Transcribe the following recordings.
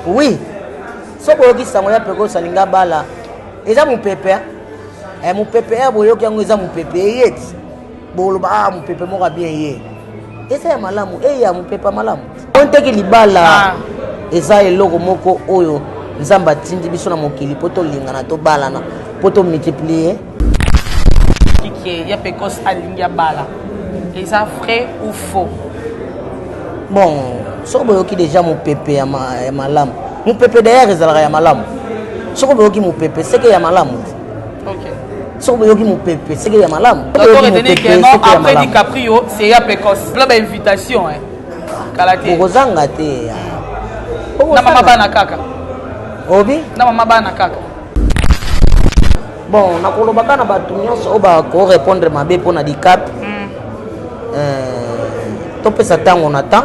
Oui. So boyoki sango ya peko salinga bala. Eza mon pépé. Mon pépé boyoki yango eza mon pépé yeti. Boloba mon pépé moko bien yé. Eza ya malamu, ya mon pépé malamu. On teki libala. Eza eloko moko oyo nzamba tindi biso na mokili poto lingana to balana poto multiplier. Qui ya pekos alinga bala. Eza vrai ou faux? Bon, so boyoki déjà mon pépé ya malamu. Mon pépé d'ailleurs ezalaka ya malamu. So boyoki mon pépé c'est que ya malamu. OK. So boyoki mon pépé c'est que ya malamu. D'accord, retenez que non après DiCaprio, c'est ya pekos. Plein d'invitation hein. Kalate. Bokozanga te. Na mama bana kaka. Obi? Na mama bana kaka. Bon, nakolobaka na bato nyonso o ba ko répondre mabe pona DiCap. Topesa tango na temps.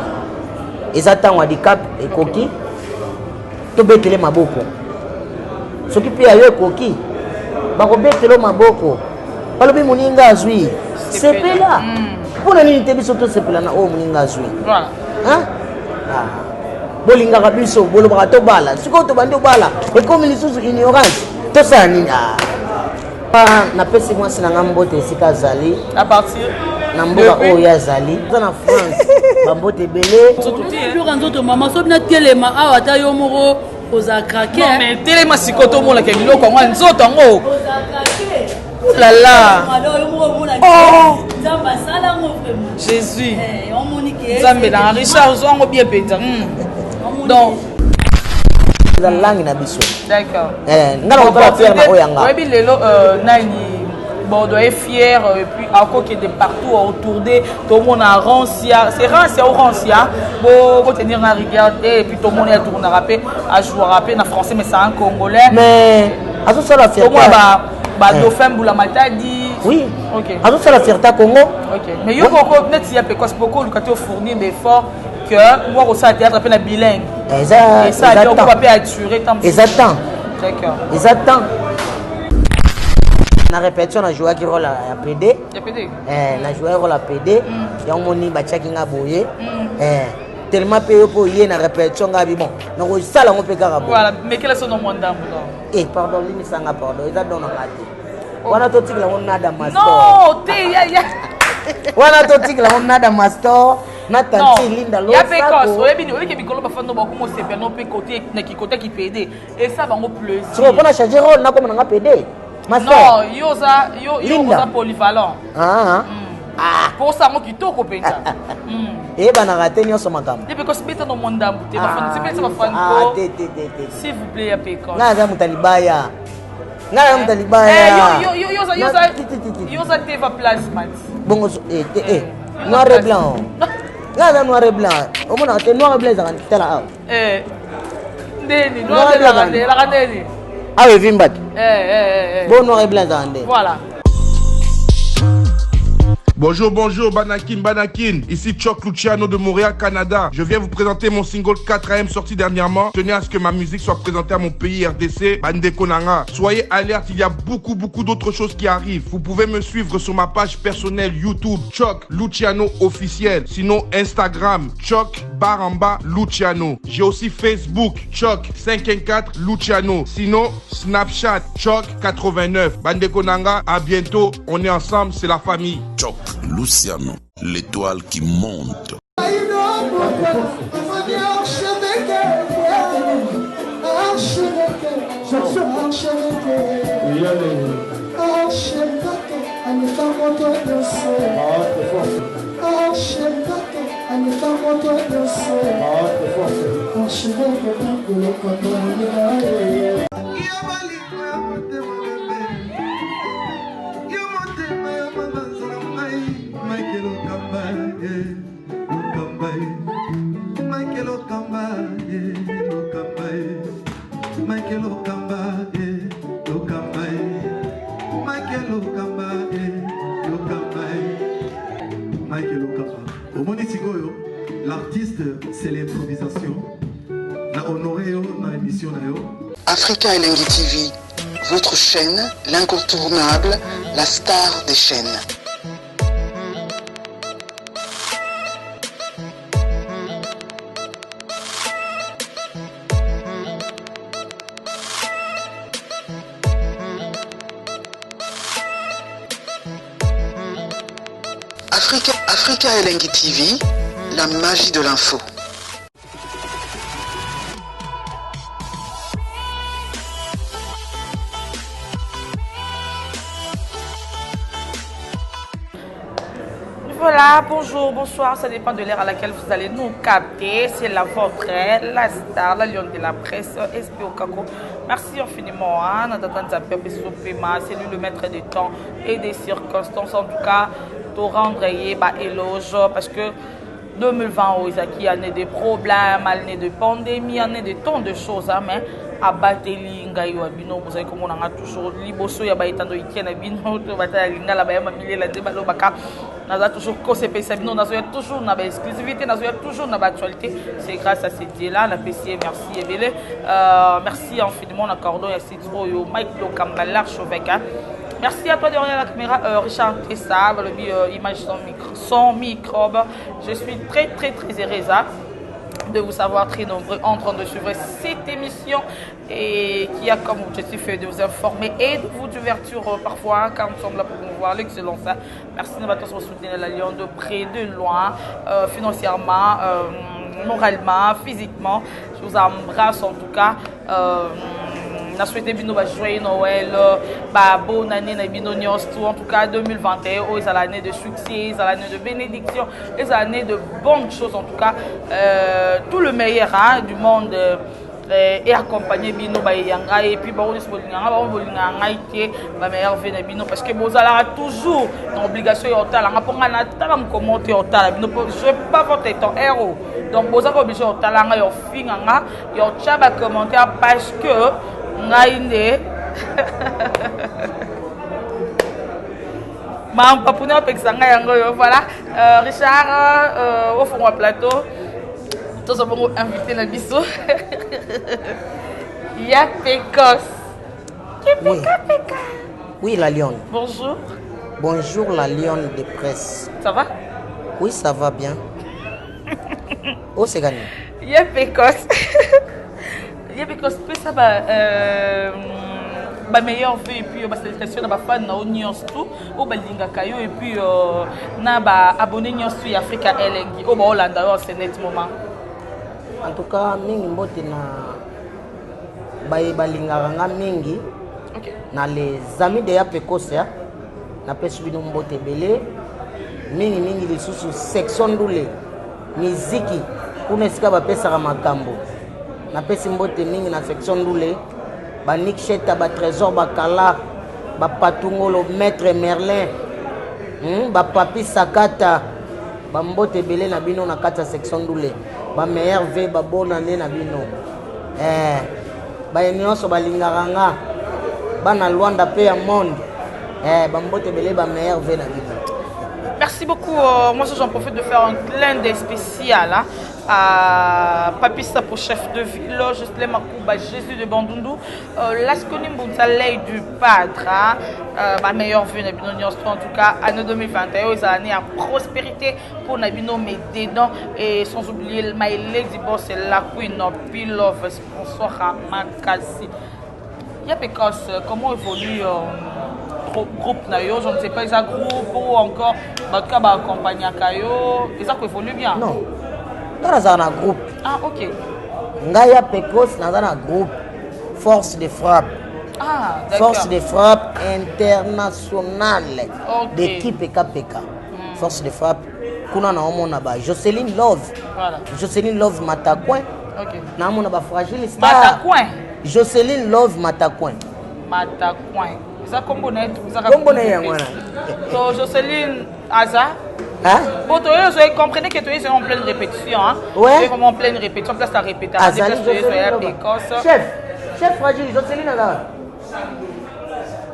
Eza tango DiCap ekoki. Tobetele maboko. Soki pe ayo ekoki. Bako betelo maboko. Balobi muninga azwi. Sepela. Pona nini te biso to sepela na o muninga azwi. Voilà. Hein? Bolinga biso bolobaka to bala. Siko to bandi bala. E comme lisusu ignorance. To sa nini na pesi moi c'est na ngambote esika zali. À partir na mboka oyo ya zali. Na France. Bambote belé. Nzoto mama so bina telema awa ta yo moko oza craquer. Non mais telema sikoto mo la kemilo ko ngwa nzoto ngo. Lala. Oh. Zamba sala ngo vraiment. Jésus. On monique. Zambe na Richard zongo bien péta. Donc la langue na biso. D'accord. Ngala ko faire na oyanga. Oui, lelo nani Bordeaux est fier et puis encore qui est de partout autour de tout le monde a Rancia, c'est Rancia ou Rancia. Bon tenir na regarder et puis tout le monde est tourné à rapper, à jouer à rapper en français mais c'est en congolais. Mais à tout ça la fierté. Moi dauphin Boula Matadi. Oui. OK. À tout ça la fierté Congo. OK. Mais yo beaucoup net si y a parce beaucoup le côté fournir des efforts que moi aussi à théâtre appelle bilingue. Et ça on peut pas assurer tant. Exactement. D'accord. Exactement. Na répétition na jouer qui rôle à PD. Na jouer rôle à PD. Ya moni ba chaki nga boye. Tellement payé pour y na répétition nga bi bon. Na ko sala ngo pe ka bo. Voilà, mais quel est son nom ndambo? Pardon, limi sanga pardon. Eza don na ngati. Wana to tikla ngo nada master. Non, te ya. Wana to tikla ngo nada master. Na tanti linda lo. Ya pe cause, oyebi oyebi bikolo ba fando ba ko mo sepe no pe côté na ki côté qui PD et ça va ngo plaisir. Tu peux pas changer rôle na comme na PD. Non, yo za polyvalent. Pour ça, moi qui t'en copie. Bana raté nyonso makambo. Et parce que c'est dans mon dame, tu vas faire, c'est pas fan. S'il vous plaît, apéko. Na za mutalibaya. Na mutalibaya. Yo za te va plasma. Bongo noir et blanc. Na za noir et blanc. Au moins te noir et blanc za tela. Ndeni, noir et blanc, la radeni. Ah oui, Vimbat. Bon noir et blanc za ndé. Voilà. Bonjour, Banakin. Ici Choc Luciano de Montréal, Canada. Je viens vous présenter mon single 4AM sorti dernièrement. Tenez à ce que ma musique soit présentée à mon pays RDC, Bande Konanga. Soyez alerte, il y a beaucoup d'autres choses qui arrivent. Vous pouvez me suivre sur ma page personnelle YouTube, Choc Luciano officiel. Sinon, Instagram, Choc Baramba Luciano. J'ai aussi Facebook, Choc 514 Luciano. Sinon, Snapchat, Choc 89. Bande Konanga, à bientôt. On est ensemble, c'est la famille. Choc Luciano, l'étoile qui monte. L'artiste, c'est l'improvisation. La honoré dans l'émission. Africa Elengi TV, votre chaîne, l'incontournable, la star des chaînes. Africa Elengi TV, la magie de l'info. Voilà, bonjour, bonsoir, ça dépend de l'heure à laquelle vous allez nous capter. C'est la vôtre, la star, la lionne de la presse, SPO Kako. Merci infiniment, c'est lui le maître des temps et des circonstances. En tout cas, de rendre éloge parce que 2020, il y a des problèmes, il y a des pandémies, il y a des tant de choses, mais abateli ngai wa bino bozali komona nga toujours liboso ya baitando ikena bino to batala lingala ba yama milela nde balobaka naza toujours kosepesa bino nazo ya toujours na ba exclusivité nazo ya toujours na ba actualité. C'est grâce à cette idée là la PCA merci ebele merci infiniment na cordon ya Citro yo Mike Lokambala Chauveka. Merci à toi derrière la caméra, Richard Tessa, image sans microbe. Je suis très heureuse de vous savoir très nombreux en train de suivre cette émission et qui a comme objectif de vous informer et de vous divertir parfois car nous sommes là pour promouvoir l'excellence. Merci de votre soutenir la Lyon de près, de loin, financièrement, moralement, physiquement. Je vous embrasse en tout cas. On a souhaité bino ba joyeux Noël, bonne année na bino tout en tout cas 2021 c'est l'année de succès, c'est l'année de bénédiction, c'est l'année de bonnes choses en tout cas tout le meilleur du monde et accompagner bino ba yanga et puis ba on meilleur vene bino parce que bozala toujours dans obligation yo tala ngaponga na tala commenter yo tala bino je pas votre temps héros donc bozala obligé yo tala nga yo finga nga yo chaba commentaire parce que ngaine mam papuna pexanga yango yo voilà Richard au fond du plateau tous sommes invités na biso ya Pecos oui la lionne bonjour la lionne de presse ça va oui ça va bien oh c'est gagné ya Pecos ça va meilleur vue et puis salutation na fan na onions tout au balinga kayo et puis na ba abonné nyons tout Africa Elengi au ba Hollanda c'est net moment en tout cas mingi mbote na balinga nga mingi na les amis de ya Pecos ya na pesu bino mbote belé mingi les sous section ndule muziki kuna sika ba pesa makambo na pesi mbote mingi na section ndule ba Nick Cheta ba Trésor ba Kala ba Patungolo Maître Merlin ba Papi Sakata ba mbote belé na bino na kata section ndule ba meilleur ve ba bonne année na bino ba nyonso balingaka nga bana Luanda pe ya monde ba mbote belé ba meilleur ve na bino. Merci beaucoup. Moi, j'en profite de faire un clin d'œil spécial à Papi Sapo, chef de ville, Jocelyn Makouba, Jésus de Bandundu, Lasconi Mboutalei du Padre, ma meilleure vue, Nabino en tout cas, année 2021, c'est l'année à prospérité pour Nabino Médédan et sans oublier le Maïlé du boss, c'est la Queen of Pilove, sponsor à Makasi. Ya Pecos, comment évolue groupe nayo, je ne sais pas, ils ont groupe ou encore Batka ba accompagner Kayo, ils ont évolué bien. Non. Dans un groupe. Ah OK. Ngaya Pecos dans un groupe Force de frappe. Ah d'accord. Force de frappe internationale d'équipe KPK. Force de frappe. Kuna na omona ba Jocelyne Love. Voilà. Jocelyne Love Matacoin. OK. Na omona ba Fragile Star. Matacoin. Jocelyne Love Matacoin. Matacoin. Ça combo net, ça combo net ngwana. So Jocelyne Aza. Hein? Bon, vous comprenez que tu es en pleine répétition, hein? Ouais. Tu es vraiment en pleine répétition, place ta répétition. Chef Fragile Jocelyne Aza.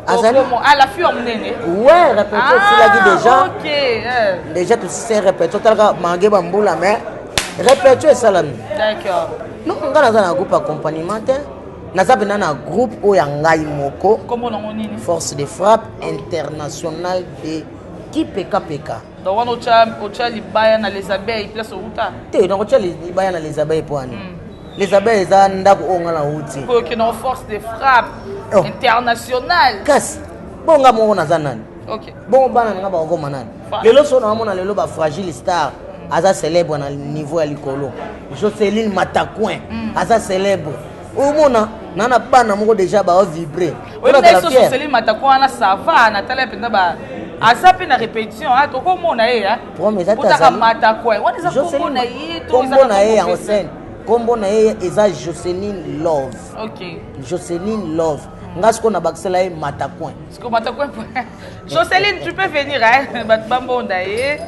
Azali. Ah, la fille emmenée. Ouais, répétition c'est la guide déjà. OK. Déjà tout c'est répétition talaka mangé bambula mais répétition ça là. D'accord. Non, on a un groupe accompagnement. Naza bena na groupe Oyangai Moko. Comment on dit? Force de frappe internationale de KPK. Donc on a libaya na les abeilles place au Ruta. Té donc on libaya na les abeilles pour les abeilles za ndako onga na uti. Pour que nos force de frappe internationale. Kas. Bonga mo na zanan. OK. Bon bana nga ba ngoma nani. lelo so na mona lelo ba fragile star aza célèbre na niveau ya likolo Jocelyne Matacoin aza célèbre omona nana bana moko déjà ba vibrer Jocelyne Matacoin ça va na tala penda ba asa pe na répétition ha to komona ye ha promesa Matacoin wani za komona ye to komona ye en scène komona ye eza Jocelyne Love. OK Jocelyne Love ngasko na bakisela ye Matacoin. Parce Matacoin Jocelyne tu peux venir hein bambonda ye.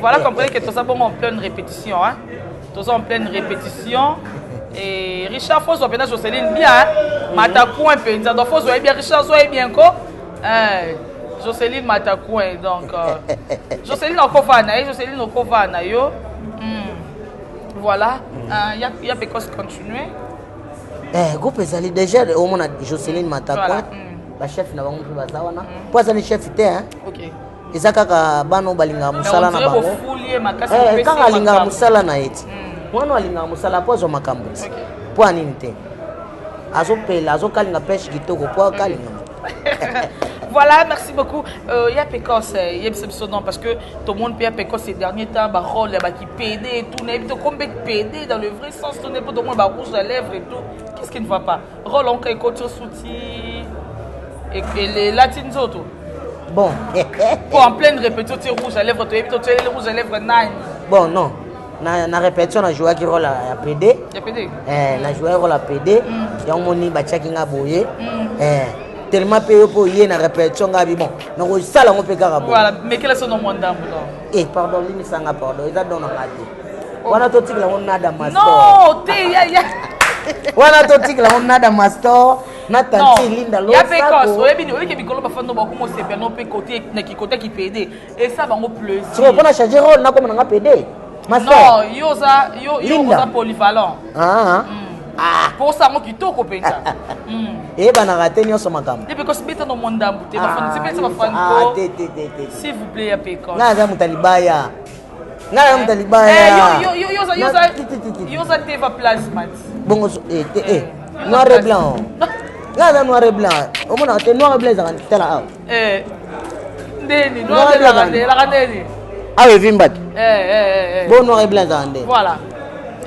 Voilà comprenez que tout ça bon en pleine répétition hein. Tout ça en pleine répétition et Richard faut so pena Jocelyne bien Matacoin penza donc faut so bien Richard so bien ko Jocelyne Matacoin donc Jocelyne okofana Jocelyne okofana yo voilà il y a Pécosse continuer groupe ezali déjà au mona Jocelyne Matacoin ba chef na bango baza wana po azali chef te hein OK eza kaka bano balinga musala na bango kaka alinga musala na eti mwana alinga musala po zo makambo po anini te azopela azokalinga pêche kitoko po akalinga. Voilà, merci beaucoup. Il y a Pécosse, il y a non parce que tout le monde peut Pécosse ces derniers temps, bah rôle qui PD, tout n'est pas combien PD dans le vrai sens, tout n'est pas tout le monde bah rouge à lèvres et tout. Qu'est-ce qui ne va pas? Rôle en quelque chose soutien et les latines autres. Bon. Pour en pleine répétition, tu rouge à lèvres, tu es les rouges à lèvres 9. Bon non. Na répétition na jouer qui rôle à PD. Ya PD. Na jouer rôle à PD. Ya moni ba chakinga boye. Tellement payé pour y na répétition ngabi bon. Na ko sala ngo pe kaka bo. Voilà, mais quel est son nom ndambo donc? Pardon, limi sanga pardon. Eza don na ngati. Wana to tikla on nada master. Non, te ya. Wana to tikla on nada master. Na tanti linda lo. Ya Pécosse, oyebi bikolo ba fando ba ko mo sepe no pe côté na ki côté qui PD. Et ça bango plaisir. Tu peux pas changer rôle na comme na PD. Non, yo za polyvalent. Pour ça mo kitoko penza. Bana raté nyonso makambo. Et Pécosse beta no mondambu te ba fando sepe ba fando. S'il vous plaît ya Pécosse. Na za mutalibaya. Na mutalibaya. Yo za te va plasmat. Bongo noir et blanc. Na za noir et blanc. O mona te noir et blanc za tela. Ndeni noir et blanc la ndeni. Ah vimbat. Bon noir et blanc za ndeni. Voilà.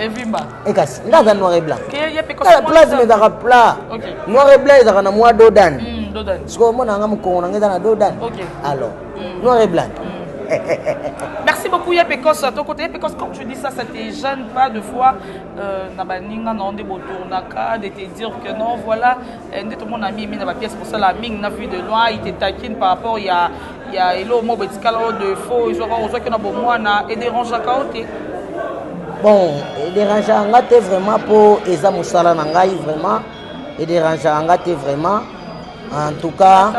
Et vimba. Ekas, ndaza noir et blanc. Que ya Pécosse. Place mais za plat. Noir et blanc za na moi dodan. Dodan. Sko mona nga mkongo nga na dodan. OK. Alors, noir et blanc. Merci beaucoup ya Pécosse. À ton côté Pécosse, quand tu dis ça te gêne pas de fois na baninga na onde botournaka de te dire que non voilà tout mon ami mis na pièce pour ça la ming na vu de loin il te taquine par rapport il y a elo mo betikala de faux je vois que na bomwana et dérange à côté. Bon, et dérange nga te vraiment pour eza musala na ngai vraiment et dérange nga te vraiment en tout cas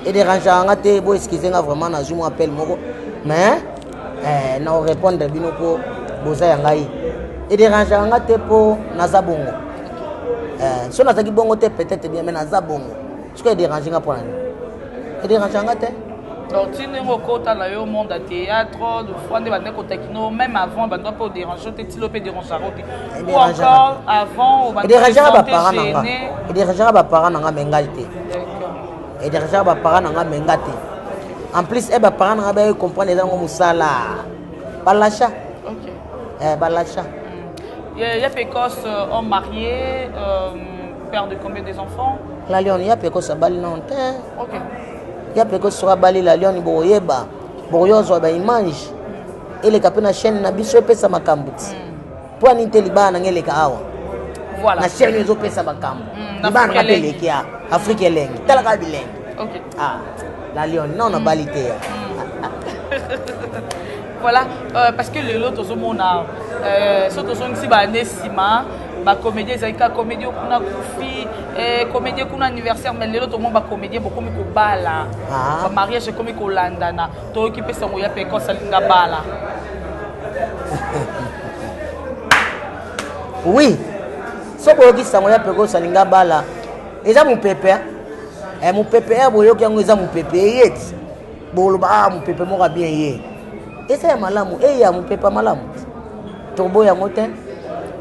et dérange nga te bo excuser nga vraiment na jumo appel moko mais na répondre bino ko boza ya ngai et dérange nga te po naza bongo so na zaki bongo te peut-être bien mais naza bongo ce que dérange nga pour nani et dérange nga te. Donc, tu n'es pas dans le monde du théâtre, de fois, même avant, tu peux déranger, tu peux déranger. Ou encore, avant, tu peux déranger les parents. Tu peux déranger les parents dans la mengalité. Tu peux déranger les parents dans la mengalité. En plus, les parents comprennent les gens comme ça. Balacha. Ok. Balacha. Il y a Pécosse, homme marié, père de combien d'enfants? La Lyon, il y a Pécosse à Bali. Ok. Ya peko sera bali la lion boyeba boyozo ba image ele kapena chaîne na biso pesa makambuti po ani te libana na ngele ka awa voilà na chaîne zo pesa makambu libana na pelekia Afrique elengi tala ka bilengi. OK la lion non na bali te. Voilà parce que le lot ozomona surtout si ba nesima ba comédie ezalika comédie kuna kufi comédie kuna anniversaire mais lelo to mo ba comédie beaucoup mi ko bala ba mariage comme ko landana to occupé sango ya Pécosse alinga bala. Oui so boyoki sango ya Pécosse alinga bala eza mon pépé mon pépé boyoki yango eza mon pépé yeti boloba mon pépé mo ka bien ye eza ya malamu ya mon pépé malamu to boya mote.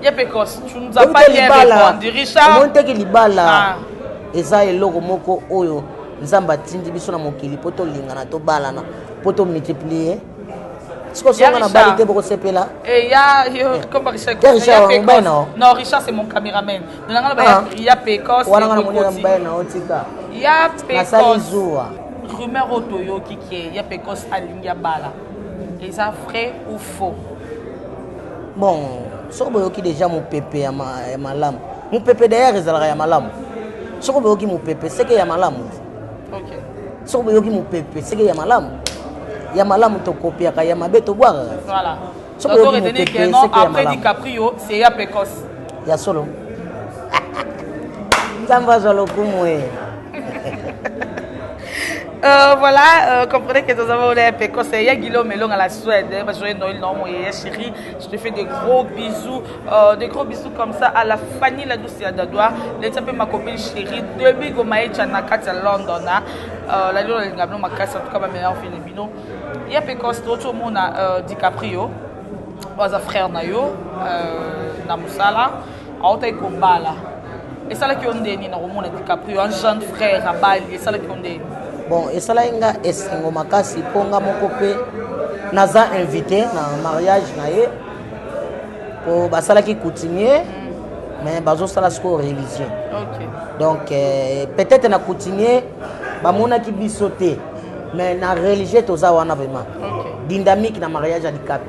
Ya Pécosse, tu nous as pas bien répondu. Richard. Monte ki libala. Eza eloko moko oyo nzamba tindi biso na mokili poto lingana to balana poto multiplier siko songa na bali te boko sepela et comme Richard non Richard c'est mon caméraman il y a Pecos wana ngana moni mbaye na otika il y a Pecos zuwa rumeur otoyo qui il y a Pecos alinga bala et ça vrai ou faux bon soko boyoki déjà mon pépé ya malamu mon pépé d'ailleurs ezalaka ya malamu soko boyoki mon pépé c'est que ya malamu OK soko boyoki mon pépé c'est que ya malamu to kopiaka ya mabe to bwaka voilà soko boyoki mon pépé c'est que après DiCaprio c'est ya Pecos ya solo nzamba za lokumu voilà, comprenez que nous avons les Pecos. Il y a Guillaume Melon à la Suède. Chérie, je te fais des gros bisous comme ça à la Fanny la douce à Dadoua. Les tapés ma copine chérie. Depuis que Maï Chanakat à London, la loi de Gabon ma casse en tout cas ma meilleure fille Bino. Il y a Pecos, tout le monde a DiCaprio, un frère Nayo, Namusala, à Otaï Kombala. Et ça là qui ont des nina au monde DiCaprio, un jeune frère à Bali. Et ça là qui ont des bon et ça là inga esengo makasi ponga moko pe naza invité na mariage na ye po basala ki coutumier mais bazo sala sko religieux OK donc peut-être na coutumier ba mona ki bisoté mais na religieux toza wana vraiment OK dynamique na mariage à DiCap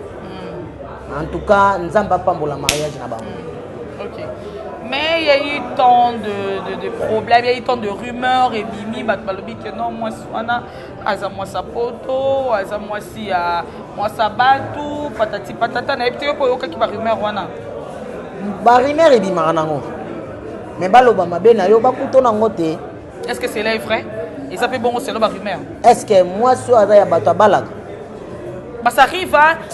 en tout cas nzamba pambola mariage na ba OK. Mais il y a eu tant de problèmes, il y a eu tant de rumeurs et Mimi Batbalobi que non, moi, moi sa poto, moi si moi sa batu, patati patata, na epte ko yoka ki ba rumeur wana. Ba rumeur e bimaka nango. Mais baloba mabe na yo bakuto nango te. Est-ce que c'est là vrai? Et ça fait bon c'est là ba rumeur. Est-ce que moi so aza ya bato balaka? Ça arrive hein. Des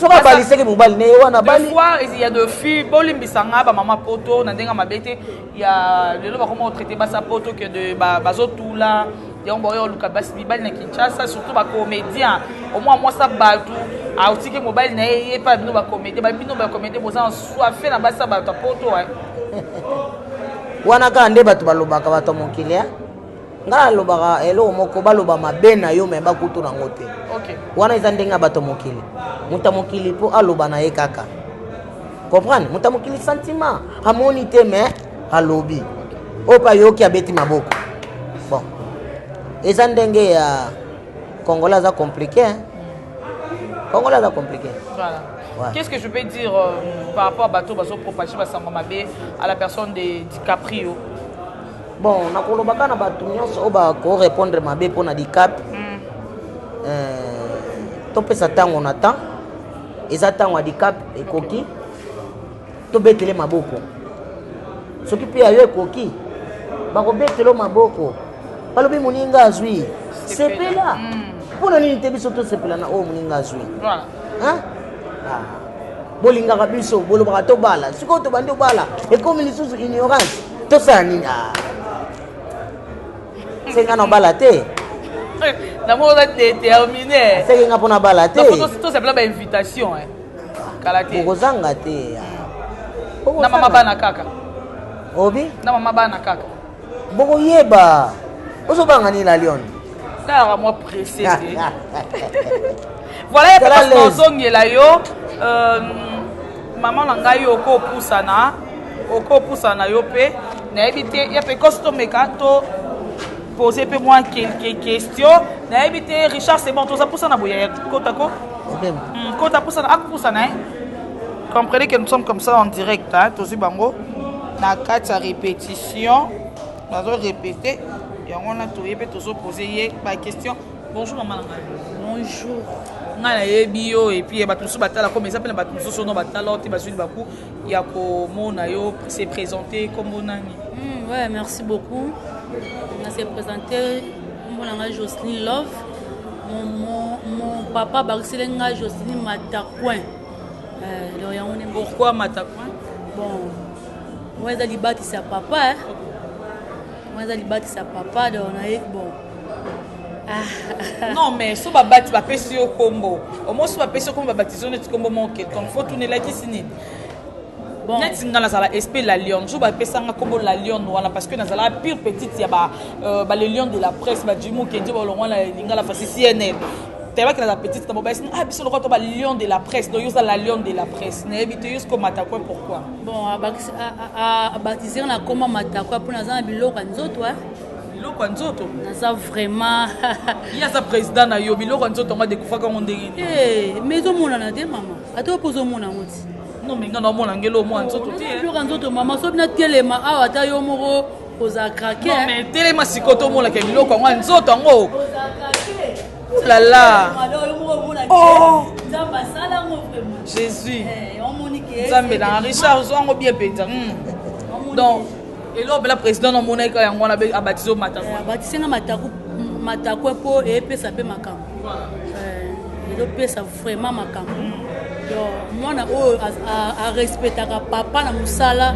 fois il y a de filles bolimbisanga ba mama poto na ndenga mabete il y a le ba comment traiter ba sa poto que de bazotula ya mboyo luka basi bibali na Kinshasa surtout ba comédien au moins moi ça batu a aussi que mobile na e pas bino ba comédien boza soifé na ba sa ba poto ouais. Wana ka nde batu balobaka bato mokilia nga lobaka elo moko baloba mabe na yo me bakuto nango te. OK. Wana eza ndenga bato mokili. Muta mokili po aloba na ye kaka. Comprendre? Muta mokili sentiment amoni te mais alobi. Opa yoki abeti maboko. Bon. Eza ndenge ya Congolais za compliqué hein. Congolais za compliqué. Voilà. Ouais. Qu'est-ce que je peux dire par rapport à bateau baso propager basanga mabe à la personne de DiCaprio? Bon, nakolobaka na batu nyonso oba ko répondre mabe pona DiCap. Topesa tango na temps. Eza tango DiCap ekoki. Tobetele maboko. Soki pe ayo ekoki. Bako betelo maboko. Balobi muninga azwi. Sepela. Pona nini te biso to sepela na o muninga azwi. Voilà. Hein? Bolinga biso bolobaka to bala. Siko to bandi bala. E comme lisusu ignorance. To sa nini c'est quand on balaté. D'abord on a déterminé. C'est quand on a balaté. Tout c'est plein d'invitation hein. Kalaté. Bozanga te. Na mama bana kaka. Obi? Na mama bana kaka. Boko yeba. Oso banga ni la lion. Car moi pressé. Voilà il y a pas zongela yo maman nanga yo ko pusana yo pe na ebité ya pe kostomeka to poser peu moins quelques questions na éviter Richard c'est bon tout ça pour ça na boya kotako kota pour ça akusana comprenez que nous sommes comme ça en direct hein tosi bango na kata répétition on va répéter et on a tout yebe toujours poser ba question. Bonjour maman. Bonjour. Ngana yebi yo et puis ba tous batala comme ça appelle ba tous so no batala te ba suite baku ya ko mona yo se présenter comme bonani. Ouais, merci beaucoup. On s'est présenté mon Jocelyne Love. Mon papa Barcelenga Jocelyne Matacoin. Pourquoi Matacoin? Bon, moi j'ai libati sa papa. Hein. Moi j'ai libati sa papa donc on a bon. Non mais so ba bati ba pesi au combo. Au moins so ba pesi au combo ba baptiser notre combo mon quelqu'un faut tourner là qui sinine. bon net nga nazala esprit la lion jo ba pesanga kombo la lion wana parce que nazala pire petite ya ba le lion de la presse ba Jimo Kendi ba longwana linga la fasi CNN tellement que la petite ta mobile ah biso lokota ba lion de la presse donc yoza la lion de la presse na ebite yusko matakwa pourquoi bon a baptiser na koma matakwa pour nazana biloko nzoto biloko nzoto naza vraiment ya sa président na yo biloko nzoto nga découvrir quand on ndenge mais zo mona na te mama ato pozo mona ngoti non mais nga na mona ngelo mo nzoto ti biloko nzoto mama so bina telema awa ta yo moko oza craquer non mais telema sikoto mona ke biloko nga nzoto ngo Lala. Oh. Jésus. Zambé dans Richard Zongo bien péter. Donc et là le président na monnaie ka yango na a baptisé Matako. Baptisé na Matako po et pesa pe makam. Et le pesa vraiment makam. Donc moi na o a respecter papa na musala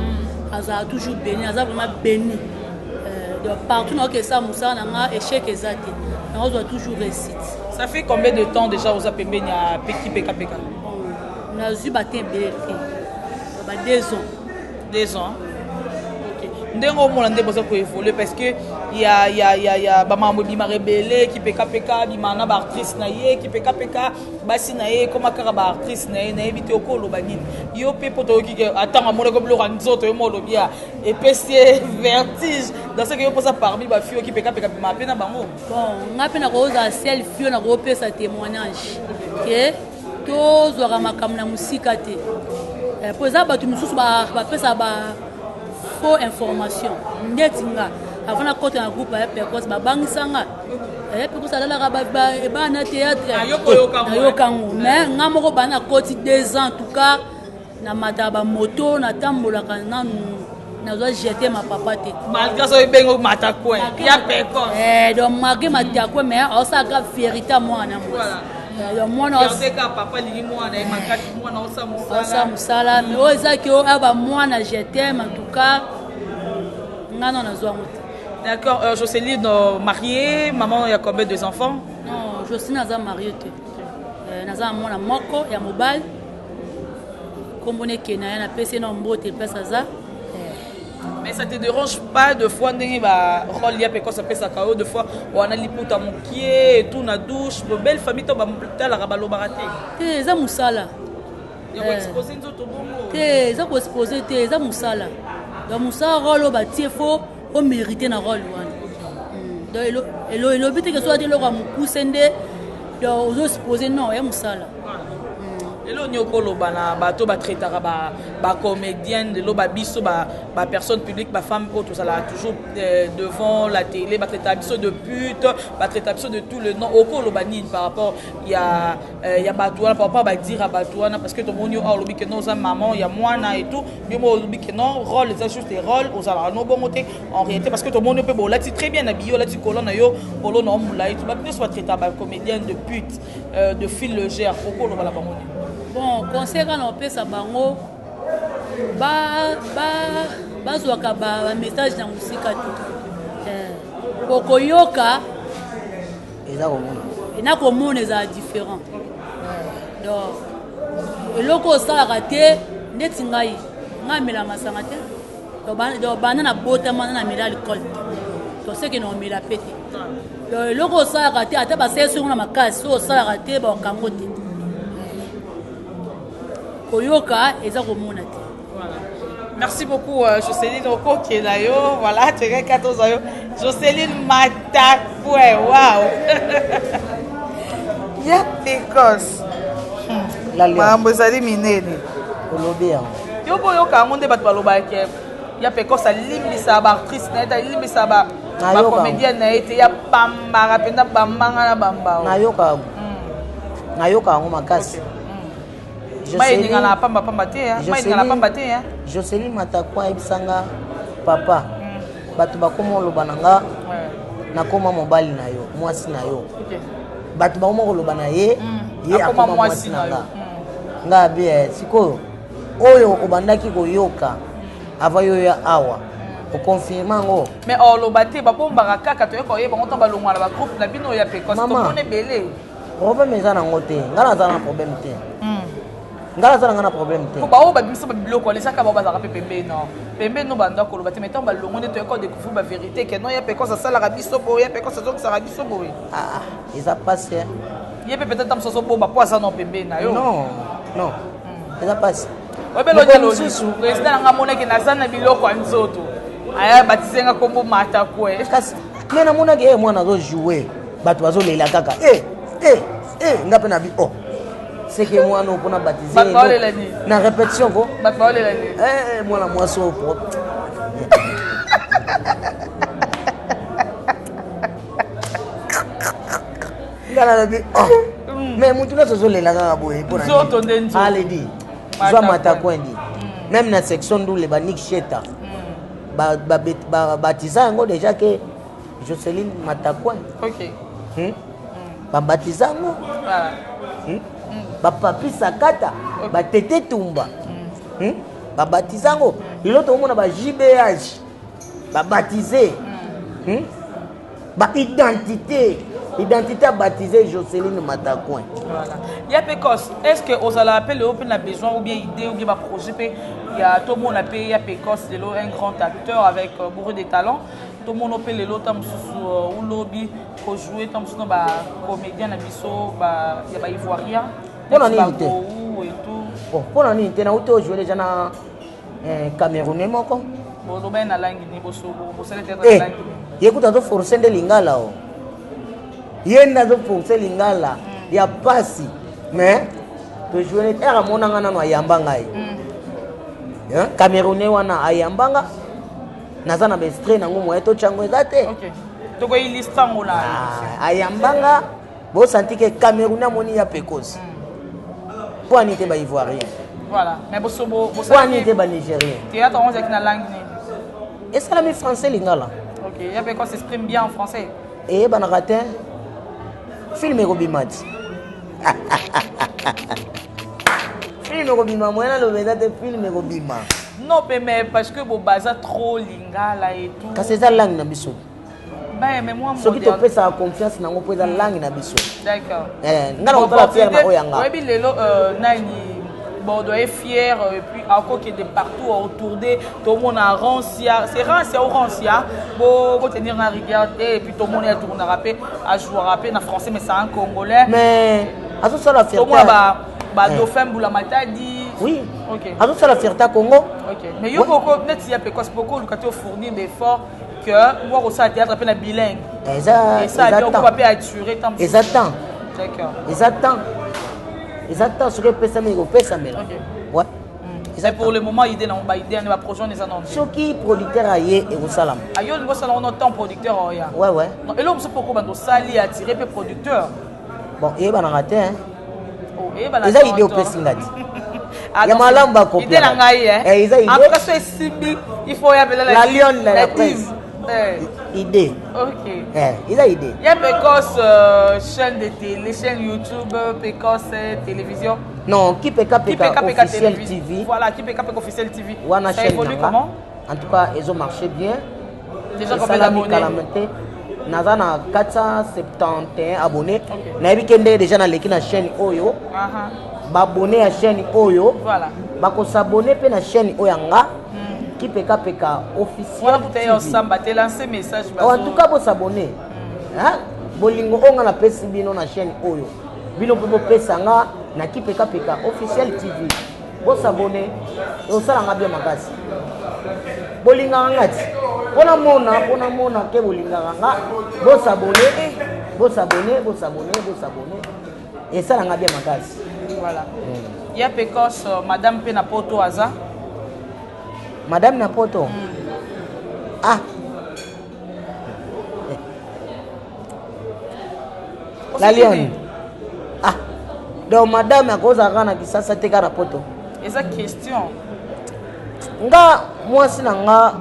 aza toujours béni, aza vraiment béni. Donc partout na que ça musala na échec exact. On doit toujours réussir. Ça fait combien de temps déjà aux APB à Peki PKPK? On a eu battu 2 ans. 2 ans. Ok. Ndengo mo lande boza ko évoluer parce que il y a ba mambo bima rebelle qui PKPK bima na ba artiste na ye qui PKPK basi na ye comme akara ba artiste na ye na éviter okolo banini. Yo pe poto ki attends mo le comme le ranzoto yo mo lobia et PC vertige dans ce que yo posa parmi ba fio qui PKPK bima pe na bango. Bon, ngape na ko za selfie na ko pesa témoignage. OK? Tozo ra makam na musika te. Pour ça ba tu mususu ba pesa ba faux information. Netinga avant na côté na groupe ya Pekos ba bangisanga. Pekos ala la ba na théâtre. Ayo kango. Mais ngamoko bana côté 2 ans en tout cas na mataba moto na tambola kana na zo jeter ma papa te. Malgré ça bengo Matakwa. Ya Pekos. Donc malgré Matakwa mais on ça grave vérité moi na moi. Donc moi na papa li moi na makati moi na osa musala mais oza ki o aba moi na jeter en tout cas ngana na zo ngote. D'accord, Jocelyne mariée, maman il y a combien de enfants? Non, Jocelyne naza mariée te. Naza mona moko ya mobile. Kombone kena na PC na mbote pesa za. Mais ça te dérange pas de fois ndenge ba rôle ya Pekos pesa kao de fois on a liputa mokie tout na douche bo belle famille to ba mputa la rabalo barate. Te za musala. Ya ko exposer nzoto bongo. Te za ko exposer te za musala. Donc musala rôle ba tie fo o mériter na rôle wana. Donc elo bité que soit de lo ka mukusende donc ozo exposer non ya musala. Et là, on a bateau traitera ba comédienne de l'eau biso ba personne publique ba femme autre ça là toujours devant la télé ba traiter biso de pute ba traiter biso de tout le nom au colo banine par rapport il y a bateau par rapport ba dire à bateau parce que tout le monde a lobi que non ça maman il y a moi na et tout mais moi lobi que non rôle c'est juste des rôles aux alors non bon côté en réalité parce que tout le monde peut bon là tu très bien habillé là tu colonne na yo polo non moula et tout ba biso ba traiter ba comédienne de pute de fil légère au colo ba la banone. Bon, conseil quand on pesa bango bazwaka ba message na musika tu. Kokoyoka eza komona. Ena komona eza différent. Donc eloko sala te neti ngai ngamela masanga te. Donc bana na bota mana na mela alcool. Donc c'est que non mela pété. Donc eloko sala te ata ba seso na makasi so sala te ba kango te. Koyoka eza komona te. Voilà. Merci beaucoup Jocelyne Oko qui est là yo. Voilà, tu es 14 ans. Jocelyne Matakwa. Waouh. Ya Pekos. La lion. Mambo zali minene. Olobi yango. Yo koyoka ngonde bato baloba ke ya Pekos alimbisa ba actrice na eta alimbisa ba comédienne na eta ya pamba penda bambanga na bamba. Nayoka yango makasi. Jocelyne Matakwa ebisanga papa bato bakoma oloba nanga nakoma mobali na yo mwasi na yo bato bakoma koloba na ye ye akoma mwasi na nga nga bien sikoyo oyo obandaki koyoka ava yo ya awa okonfirma ngo mais oloba te babombaka kaka toyoka oyeba ngo to balongwa na ba groupe na bino ya Pekos to mone belé problème eza nango te nga naza na problème te ngala za ngana problème te ko ba o ba bimisa ba biloko les saka ba ba za ka pembe no pembe no banda ko ba te mettons ba longo ne to ko découvrir ba vérité que non ya pe ko ça sala ka biso bo ya pe ko ça zo ka biso bo ah ils a passé ya pe peut-être tam so bo ba poisa no pembe na yo non ils a passé o be lo jalo président nga mona ke na sana biloko nzoto aya batisenga kombo mata kwe kasi mena mona ke mwana zo jouer bato bazo lela kaka ngape na bi oh c'est que moi non pour na baptiser na répétition ko moi la moi so pour ngala bi oh mais mutu na zo lela kaka boye pour na allez di zo mata kwendi même na section ndule ba Nick Sheta ba baptisa ngo déjà que Jocelyne Matakwa OK ba baptisa ngo voilà Papi Sakata, Tete Tumba, baptisé, l'autre on a JBH, baptisé, identité baptisée Jocelyne Matakouin. Voilà. Il y a Pécos. Est-ce que vous allez appeler on a besoin ou bien idée ou bien projet? Il y a tout le monde appelle il y a Pécos, un grand acteur avec beaucoup de talents. Tout le monde appelle l'autre ou lobby pour jouer comme ça comédien na biso il y a ivoirien. Pour l'année pour l'année tu as joué déjà na Camerounais moko bon do ben na langue ni boso bosale tête na langue écoute to forcer de lingala o yenda to forcer lingala ya pasi mais to jouer era monanga na yamba ngai Camerounais wana ayambanga nazana be strain nango mo eto chango ezate OK to ko ilista ngola ayambanga bo senti que Camerounais moni ya Pécos pour anité ba ivoirien voilà mais boso pour anité ba nigérien théâtre on avec na langue ni est-ce que la français lingala OK ya Pécos s'exprime bien en français et ben ratin film Robimati film Robima moi na le vedate film Robima non mais parce que bo baza trop lingala et tout ka c'est ça langue na biso bah mais moi ce qui te fait ça confiance nango pour la langue na biso d'accord ngala on va faire na oyanga oui lelo nani bon doit être fier et puis encore qui est de partout autour de tout le monde a rancia c'est rancia ou rancia bon tenir na regarder et puis tout le monde est tourner rapper à jouer rapper en français mais c'est en congolais mais à tout ça la fierté bah dauphin boula matadi oui OK à tout ça la fierté Congo OK mais yo beaucoup net il y a Pécos beaucoup le côté fournir des efforts que moi aussi à théâtre appelle bilingue et ça on peut pas assurer tant exactement d'accord exactement ce que pesa mais pesa mais ouais c'est pour le moment idée non ba idée on va projet les annonces ce qui producteur aye et au salam ayo le salon on temps producteur ya ouais non et là on sait pourquoi bando sali attirer pe producteur bon et ba na raté hein oh et ba na eza idée au pesingati ya malamba ko idée na ngai eza idée après ça simbi il faut y appeler la lionne la presse idée OK il a idée il y a Pécos chaîne de télé chaîne YouTube Pécos télévision non qui PK officiel TV voilà qui PK officiel TV ça évolue comment en tout cas ils ont marché bien déjà combien d'abonnés nazana 471 abonnés na yebikende déjà na leki na chaîne oyo ba abonné à chaîne oyo voilà ba ko s'abonner pe na chaîne oyanga qui PK officiel voilà pour te samba te lancer message en tout cas vous s'abonner hein bolingo onga na pesi bino na chaîne oyo bino po pesa nga na ki PK officiel TV vous s'abonner et ça nga bien makasi bolinga ngati pona mona ke bolinga nga vous s'abonner et ça nga bien makasi voilà il y a Pécos madame Penapoto Aza Madame Napoto. Ah. La lionne. Ah. Donc madame a cause à rana qui ça te ka Napoto. Et ça question. Nga moi si nga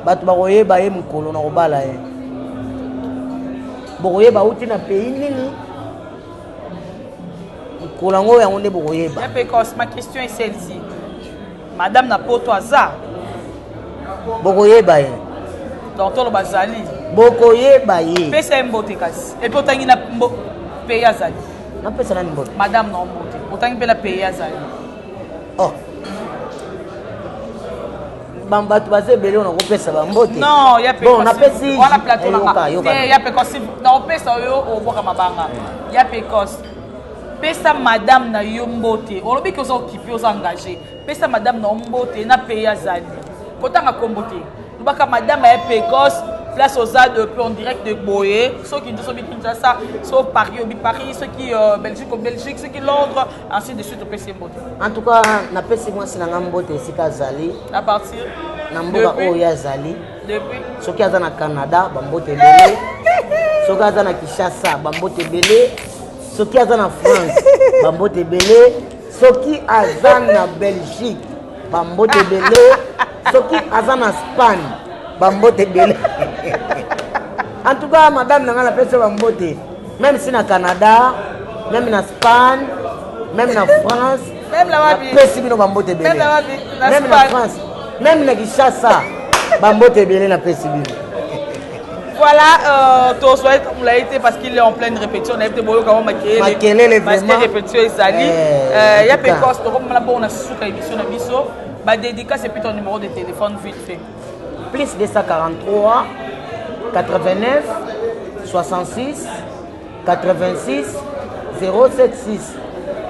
batu ba koyeba ye mukolo na kobala ye. Bokoyeba uti na pays nini? Mukolo ngo yango nde bokoyeba. Ya Pécos, ma question est celle-ci. Madame Napoto Aza. Bokoyeba ye. Donc tout le bazali. Bokoyeba ye. Pesa mbote kasi. Et puis otangi na pays azali. Na pesa na mbote. Madame na mbote. Otangi pe la pays azali. Oh. Bambato baze belé on a kopesa bambote. Non, il y a peu bon, on appelle si on a plateau là. Il y a peu si dans pesa yo au boka mabanga. Il y a peu pesa madame na yombote. On lobi que ça occupé aux engagés. Pesa madame na yombote na pays azali. Kotanga kombote. Lubaka madame a pécoce place aux aides en direct de Boé, ceux qui sont Kinshasa, ceux Paris, Paris, ceux qui Belgique, ceux qui Londres, ainsi de suite au PC Mbote. En tout cas, na PC moi c'est na Mbote sika zali. À partir na mboka oya zali. Depuis ceux qui sont na Canada, bambote belé. Ceux qui sont na Kinshasa, bambote belé. Ceux qui sont na France, bambote belé. Ceux qui sont na Belgique, bambote belé. Ceux qui sont na Espagne, bambote belé. En tout cas, madame n'a pas fait bambote. Même si na Canada, même en Espagne, même en France, même là-bas, bambote belé. Même en France, même na Kinshasa, bambote belé na pesibino. Voilà, tout soit comme l'a été parce qu'il est en pleine répétition. On a été boyo comment maquiller parce que répétition est sali. Il y a peu cost comme la bonne souka émission na biso. Ba dédicace et puis ton numéro de téléphone vite fait. Plus 243 89 66 86 076.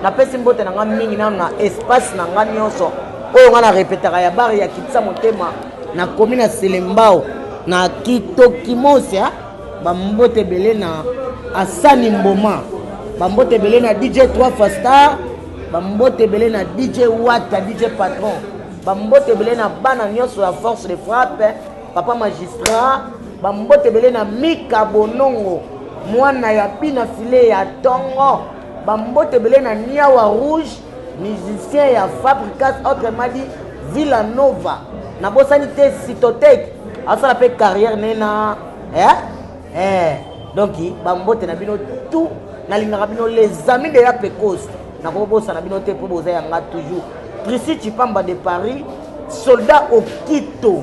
Na pesi mbote na nga mingi na espace na nga nyonso oyo nga na répétaka ya bar ya kitisa motema na commune Selembao na Kitokimosia bambote belé na Asani Mboma bambote belé na DJ 3 Fastar bambote belé na DJ Wata DJ Patron bambote belé na bana nyonso ya force de frappe papa magistrat bambote belé na Mika Bonongo mwana ya Pina Filet ya Tongo bambote belé na Niawa Rouge musicien ya Fabricas autrement dit Villanova na bosani te Citotech asala pe carrière nena donc bambote na bino tout na lingaka bino les amis de la Pecos na ko bosa na bino te po boza yanga toujours Priscille Chipamba de Paris soldat au Quito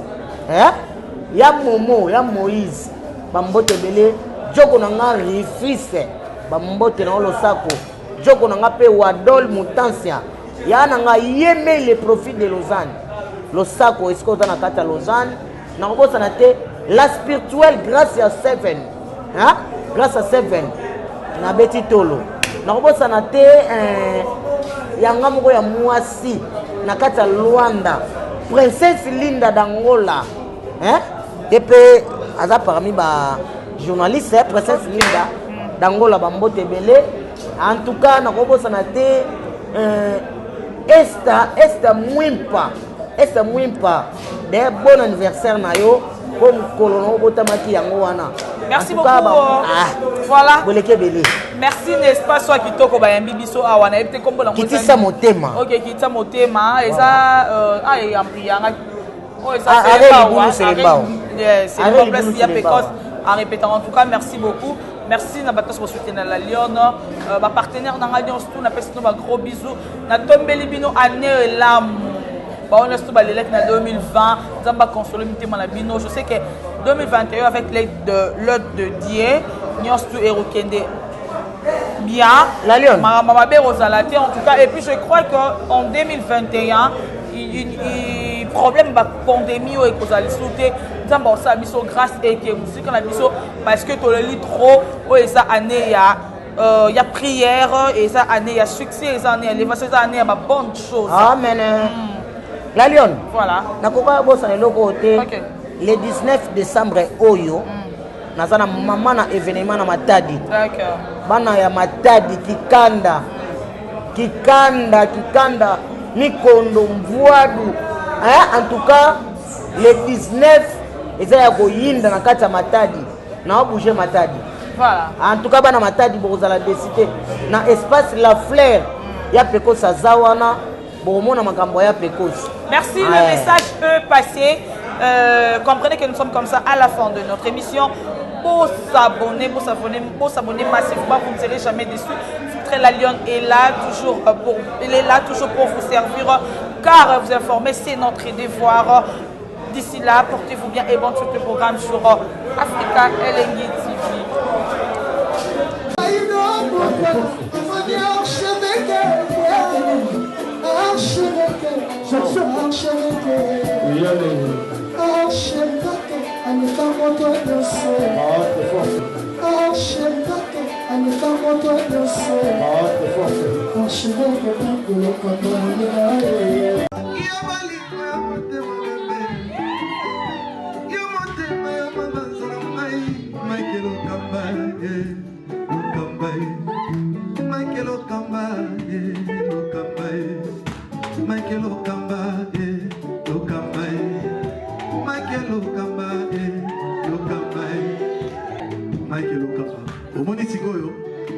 ya Momo ya Moïse bambote belé joko na nga Rifise bambote na Losako joko na nga pe Wadol Mutansia ya na nga Yeme le profit de Lausanne Losako esko za na kata Lausanne na kobosa na te la spirituelle grâce à Seven grâce à Seven na beti tolo na kobosa na te yanga moko ya mwasi na kata Luanda princesse Linda d'Angola depuis aza parmi ba journaliste princesse Linda d'Angola bambote belé en tout cas na kobosa na te esta mwimpa de bon anniversaire na yo comme colono botamaki yango wana merci beaucoup voilà boleke belé merci n'est-ce pas soit kitoko ba yambi biso awa na epte kombo na kitisa motema OK kitisa motema eza ambrianga eza c'est une place il y a Pecos en répétant en tout cas merci beaucoup merci na bato pour soutenir la Lyon ba partenaire na radio tout na pesi no ba gros bisous na tombeli bino année lam ba on est tout ba l'élect na 2020 zamba consoler mitema na bino je sais que 2021 avec l'aide de Dieu nyos tout erokende bien la Lyon mama be rosalate en tout cas et puis je crois que en 2021 il problème ba pandémie et kozali sauter zamba osa biso grâce et que musique na biso parce que to le lit trop o esa année il y a prière et ça année il y a succès et ça année élévation ça année il y a bonne chose amen la Lyon voilà nakoka bosa le logo hotel le 19 décembre oyo nazana mama na événement na Matadi d'accord bana ya Matadi kikanda Mikondo Mvuadu en tout cas le 19 eza ya koyinda na kati ya Matadi na bouger Matadi voilà en tout cas bana Matadi bozala décider na espace la fleur ya Pecos azawana bomona makambo ya Pecos merci le message peut passer comprenez que nous sommes comme ça à la fin de notre émission pour s'abonner massivement vous ne serez jamais déçus. Filtre la Lyon est là toujours pour vous servir car vous informer c'est notre devoir. D'ici là portez-vous bien et bon sur le programme sur Africa Elengi TV.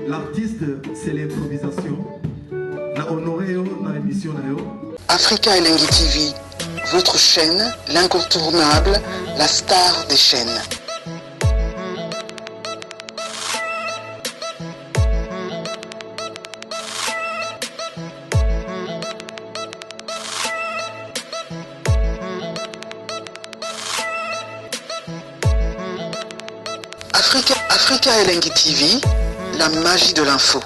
L'artiste, c'est l'improvisation. La honoré dans l'émission. Africa Elengi TV, votre chaîne, l'incontournable, la star des chaînes. Africa Elengi TV, la magie de l'info.